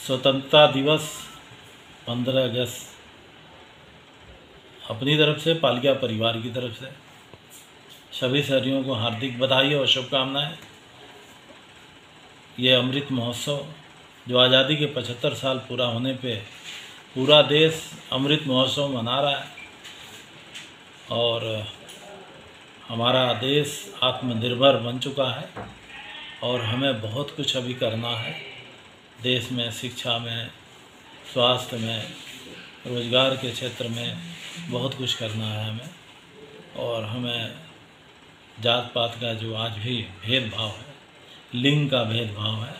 स्वतंत्रता दिवस 15 अगस्त अपनी तरफ से, पालिका परिवार की तरफ से सभी शहरियों को हार्दिक बधाई और शुभकामनाएं। ये अमृत महोत्सव जो आज़ादी के 75 साल पूरा होने पे पूरा देश अमृत महोत्सव मना रहा है और हमारा देश आत्मनिर्भर बन चुका है और हमें बहुत कुछ अभी करना है। देश में शिक्षा में, स्वास्थ्य में, रोज़गार के क्षेत्र में बहुत कुछ करना है हमें, और हमें जात पात का जो आज भी भेदभाव है, लिंग का भेदभाव है,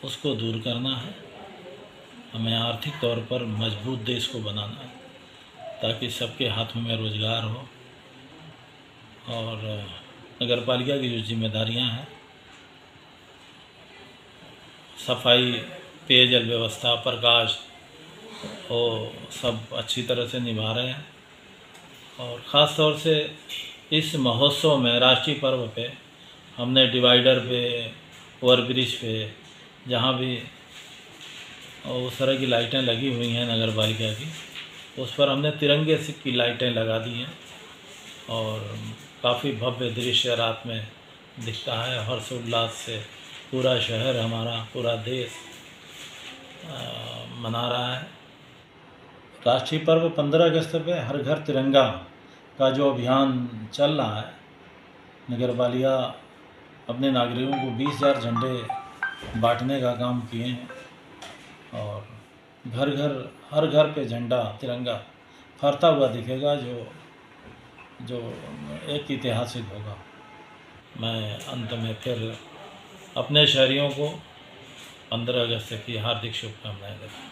उसको दूर करना है। हमें आर्थिक तौर पर मजबूत देश को बनाना है ताकि सबके हाथों में रोज़गार हो। और नगर पालिका की जो जिम्मेदारियां हैं, सफाई, पेयजल व्यवस्था, प्रकाश, वो सब अच्छी तरह से निभा रहे हैं। और ख़ास तौर से इस महोत्सव में, राष्ट्रीय पर्व पे, हमने डिवाइडर पे, ओवरब्रिज पे, जहाँ भी उस तरह की लाइटें लगी हुई हैं नगर पालिका की, उस पर हमने तिरंगे की लाइटें लगा दी हैं और काफ़ी भव्य दृश्य रात में दिखता है। हर्षोल्लास से पूरा शहर, हमारा पूरा देश मना रहा है। राष्ट्रीय पर्व 15 अगस्त पे हर घर तिरंगा का जो अभियान चल रहा है, नगर पालिका अपने नागरिकों को 20,000 झंडे बांटने का काम किए हैं और घर घर, हर घर पे झंडा, तिरंगा फहरता हुआ दिखेगा, जो एक ऐतिहासिक होगा। मैं अंत में फिर अपने शहरियों को 15 अगस्त की हार्दिक शुभकामनाएं देता हूँ।